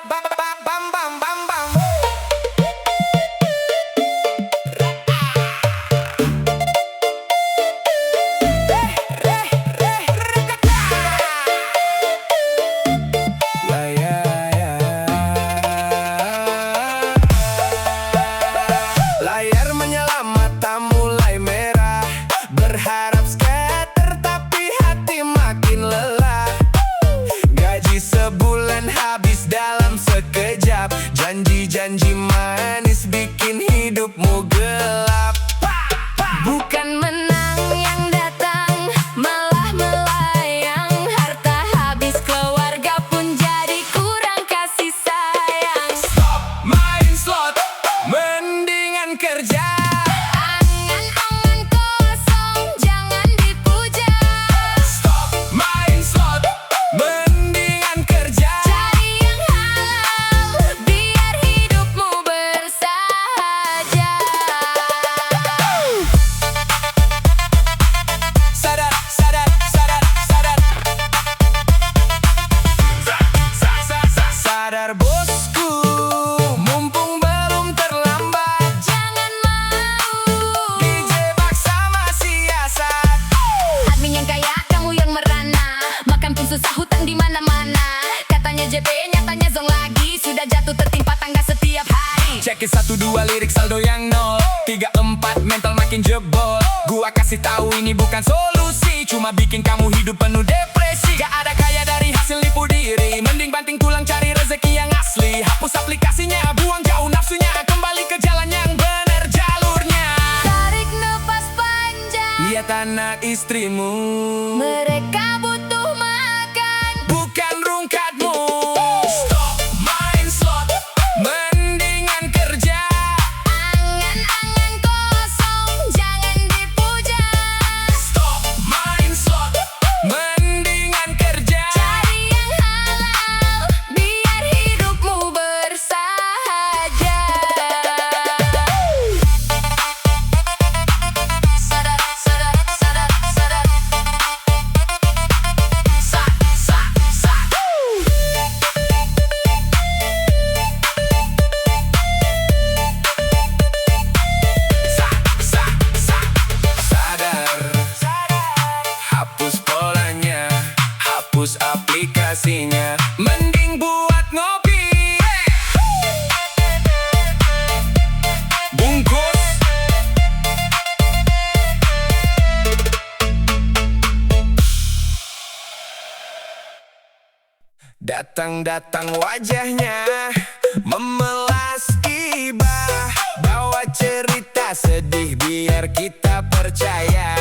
Bam bam bam bam bam bam. Layar menyala, mata mulai merah. Berharap scatter tapi hati makin lelah. Gaji sebulan habis dalam sekejap. Janji-janji manis bikin hidupmu gelap. Bukan menang yang datang, malah melayang. Harta habis, keluarga pun jadi kurang kasih sayang. Stop main slot, mendingan kerja. Angan-angan kosong, jangan dipuja. Stop main slot, mendingan kerja. Cari yang halal, biar hidupmu bersahaja. Sadar, sadar, sadar, sadar. Sadar bosku, mumpung belum terlambat. Jangan mau Dijebak sama siasat. admin yang kaya, kamu yang merana. Makan pun susah, hutang di mana-mana. Katanya JP, nyatanya zong lagi. Sudah jatuh tertimpa tangga setiap hari. Cekin 1-2 lirik saldo yang 0 3-4 mental makin jebol. Gua kasih tahu ini bukan solusi, cuma bikin kamu hidup penuh depresi. Gak ada kaya dari hasil nipu diri, mending banting tulang cari rezeki yang asli. Hapus aplikasinya, buang jauh nafsunya, kembali ke jalan yang bener jalurnya. Tarik nafas panjang, Lihat anak istrimu, mereka butuh makan. bukan rungkatmu. Stop main slot, mendingan kerja. Angan-angan kosong, jangan dipuja. Stop main slot, mendingan kerja. Cari yang halal, biar hidupmu bersahaja. Sadar, sadar, sadar, sadar. Sadar, hapus polanya, hapus aplikasinya, mending buat ngopi. Bungkus. Datang-datang wajahnya memelas iba, bawa cerita sedih biar kita percaya.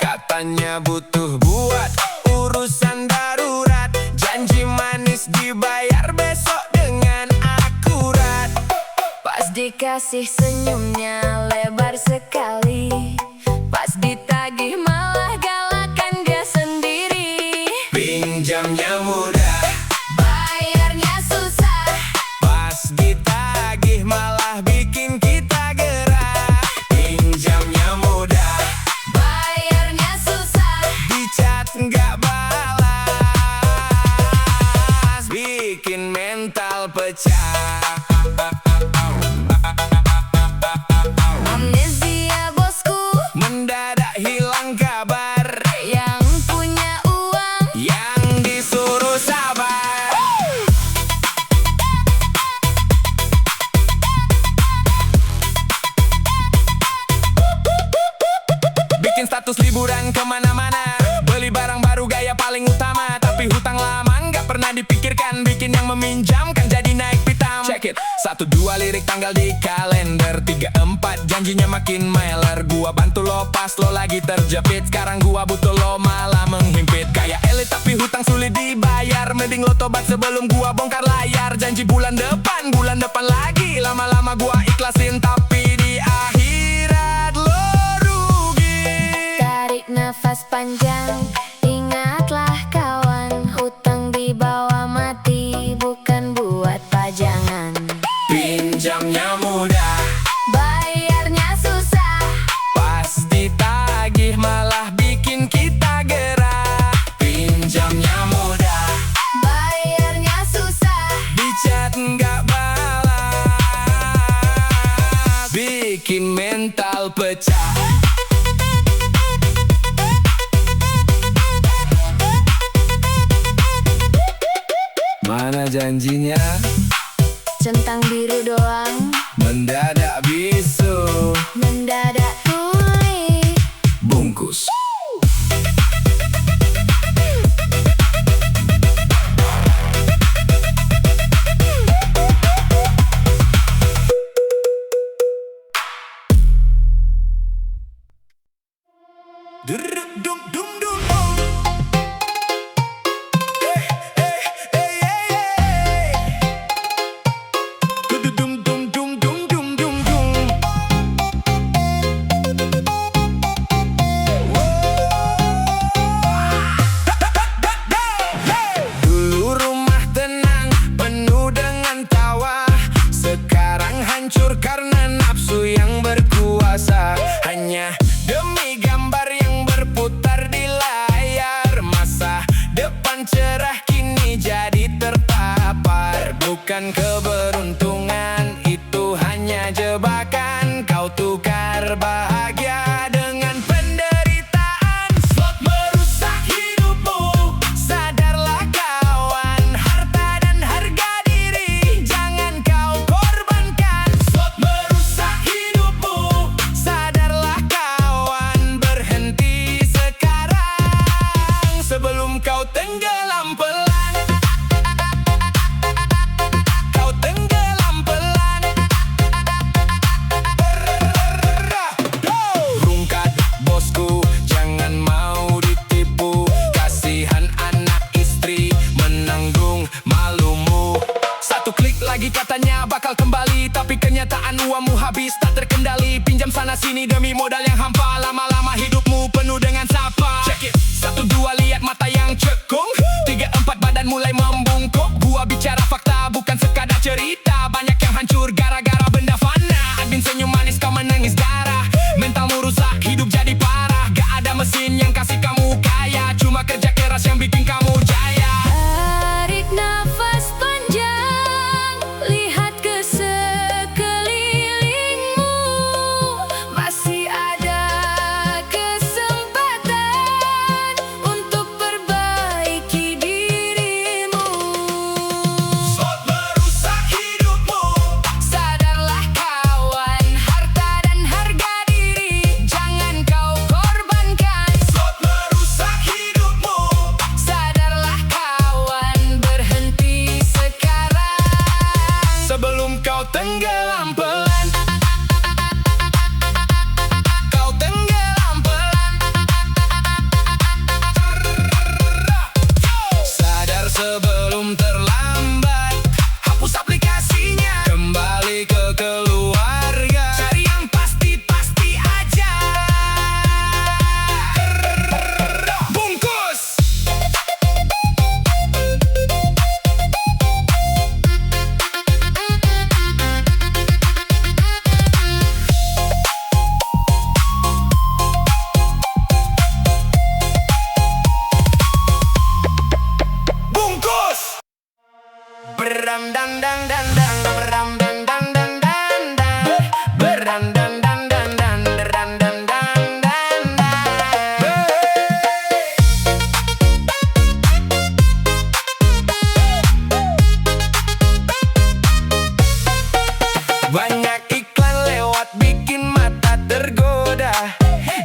Katanya butuh buat urusan darurat, janji manis dibayar besok dengan akurat. Pas dikasih senyumnya lebar sekali, pas ditagih malah galakan dia sendiri. Pinjamnya mudah, Bayarnya susah, pas ditagih malah bikin kita gerah. Pinjamnya mudah, bayarnya susah. di chat nggak balas, bikin mental pecah. Amnesia bosku, Mendadak hilang kabar, yang punya uang. yang disuruh sabar. Bikin status liburan kemana-mana, beli barang baru gaya paling utama. Tapi hutang lama nggak pernah dipikirkan, bikin yang meminjamkan jadi naik pitam. Check it, 1-2 lirik tanggal di kalender, 3-4 janjinya makin meler. Gua bantu lo pas lo lagi terjepit, sekarang gua butuh lo malah menghimpit. Kayak elit tapi hutang sulit dibayar, mending lo tobat sebelum gua bongkar layar. Janji bulan depan lagi, lama-lama gua ikhlasin tapi di akhirat lo rugi. Tarik nafas panjang, ingatlah kawan, hutang dibawa mati, bukan buat pajangan. Pinjamnya mudah, Bayarnya susah, pas ditagih malah bikin kita gerah. Pinjamnya mudah, bayarnya susah. di chat Mana janjinya? Centang biru doang, Mendadak bisu, mendadak tuli. bungkus. Dulu rumah tenang, penuh dengan tawa. Sekarang hancur karena nafsu yang berkuasa. Hanya demi gambar yang berputar di layar. Masa depan cerah kini jadi terpapar. Bukan keberuntungan, itu hanya jebakan. Kau tukar bahagia dengan penderitaan. Slot merusak hidupmu, sadarlah kawan. Harta dan harga diri jangan kau korbankan. Slot merusak hidupmu, sadarlah kawan. Berhenti sekarang sebelum kau tenggelam pelan. Kau tenggelam pelan. Rungkat bosku, jangan mau ditipu. Kasihan anak istri menanggung malumu. Satu klik lagi katanya bakal kembali, tapi kenyataan uangmu habis tak terkendali. Pinjam sana sini demi modal yang hampa. Lama-lama hidupmu penuh dengan sapa. Check it, 1, 2 lihat mata yang cekung. 3, 4 badan mulai membungkuk. Gua bicara fakta bukan sekadar cerita. Banyak yang hancur gara-gara benda fana. Admin senyum manis kau menangis darah. Mentalmu rusak, hidup jadi parah. Gak ada mesin yang kasih kamu kaya, cuma kerja keras yang bikin kamu jaya. Tarik nafas panjang, lihat ke sekelilingmu. Masih ada kesempatan untuk perbaiki dirimu. Slot merusak hidupmu, Sadarlah kawan, harta dan harga diri jangan kau korbankan. slot merusak hidupmu. Sadarlah kawan, berhenti sekarang Sebelum kau tenggelam pelan. Kau tenggelam pelan. Sadar sebelum terlambat. Hapus aplikasinya, kembali ke keluarga. Cari yang pasti-pasti aja. Bungkus. Bungkus. Beram dan dan dan dan, beram dan dan dan dan dan, beram dan dan dan dan, beram dan dan dan dan. Banyak iklan lewat bikin mata tergoda.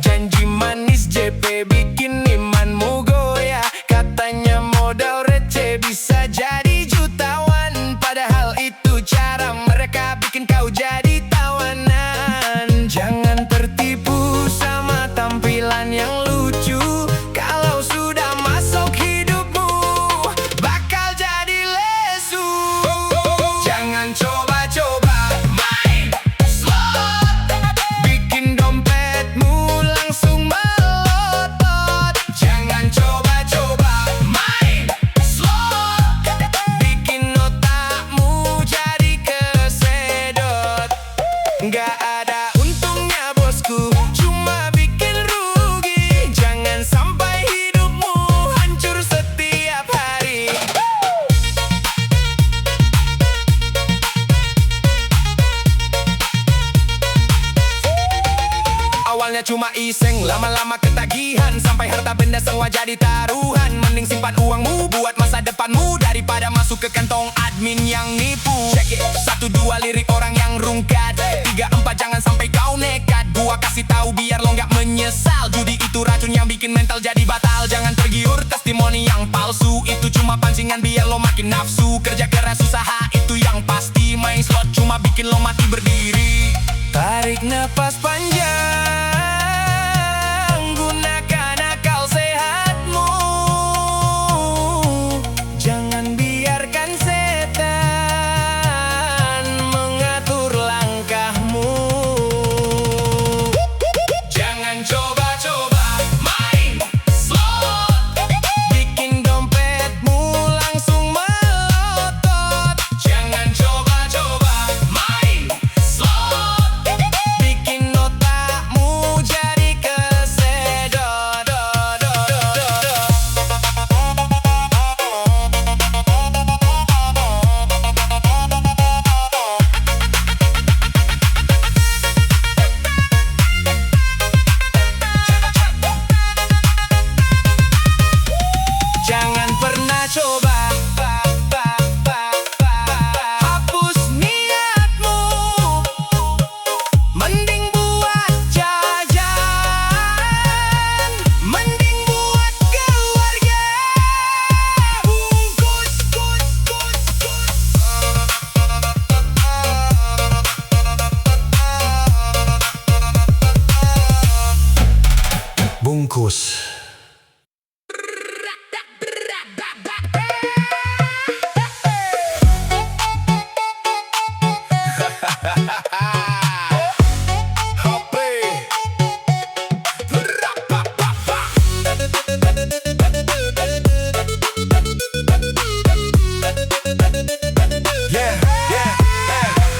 Janji manis JP bikin imanmu goyah. Katanya modal receh bisa jadi jutawan. Padahal itu cara mereka bikin kau jadi tawanan. Jangan tertipu sama tampilan yang lucu. Kalau sudah masuk hidupmu bakal jadi lesu. Jangan coba-coba main slot, bikin dompetmu langsung melotot. Jangan coba-coba main slot, bikin otakmu jadi kesedot. Gak ada untungnya bosku, cuma bikin rugi. Jangan sampai hidupmu hancur setiap hari. Awalnya cuma iseng, lama-lama ketagihan. Sampai harta benda semua jadi taruhan. Mending simpan uangmu buat masa depan. depanmu daripada masuk ke kantong admin yang nipu. Check it. 1, 2 lirik orang yang rungkat, 3, 4 jangan sampai kau nekat. Gua kasih tahu biar lo nggak menyesal. Judi itu racun yang bikin mental jadi batal. Jangan tergiur testimoni yang palsu, itu cuma pancingan biar lo makin nafsu. Kerja keras usaha itu yang pasti, main slot cuma bikin lo mati berdiri. Tarik nafas panjang, gunakan akal sehatmu. Jangan biarkan setan mengatur langkahmu. Jangan coba-coba main slot, bikin dompetmu langsung melotot. Jangan coba-coba main slot, bikin otakmu jadi kesedot. Jangan pernah coba hapus niatmu, mending buat jajan, mending buat keluarga. Bungkus.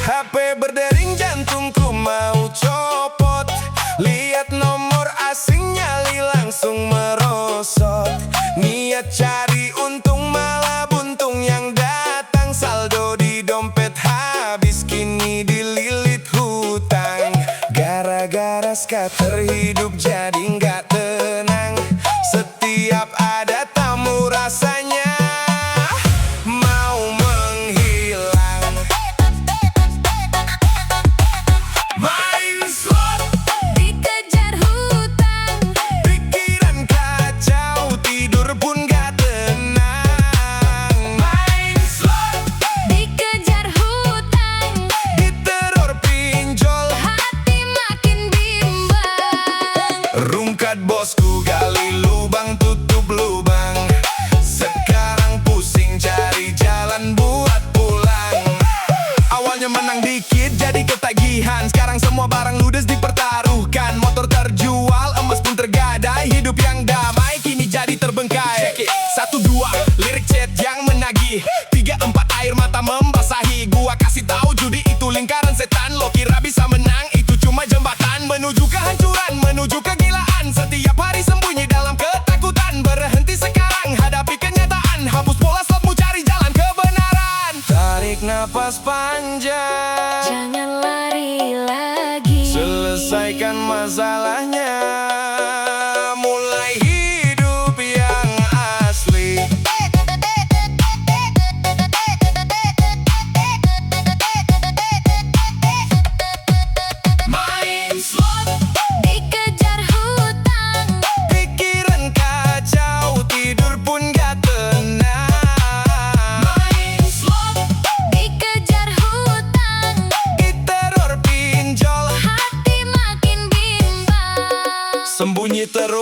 HP berdering, jantungku mau copot. Lihat nomor asing nyali langsung merosot. Niat cari untung malah buntung yang datang. Saldo di dompet habis, kini dililit hutang. Gara-gara skater hidup jadi nggak tenang. Setiap ada tamu rasanya mau menghilang. Main slot, Dikejar hutang, pikiran kacau, tidur pun gak tenang. Main slot, dikejar hutang, diteror pinjol, hati makin bimbang. rungkat bosku gali lubang tutup lubang. Sekarang pusing cari jalan buat pulang. Awalnya menang dikit jadi ketagihan. Sekarang semua barang ludes dipertaruhkan. Motor terjual, emas pun tergadai. Hidup yang damai kini jadi terbengkai. 1, 2 lirik chat yang menagih, 3, 4 air mata membasahi. Gua kasih tahu judi itu lingkaran setan. Lo kira bisa menang, itu cuma jembatan menuju kehancuran, menuju kegilaan. Setiap hari sembunyi dalam ketakutan. Berhenti sekarang, hadapi kenyataan. Hapus pola slotmu, cari jalan kebenaran. Tarik nafas panjang, Jangan lari lagi, selesaikan masalahnya. Mulai hidup yang asli. Main slot, dikejar hutang, pikiran kacau, tidur pun gak tenang. Main slot, dikejar hutang, diteror pinjol, hati makin bimbang. sembunyi terus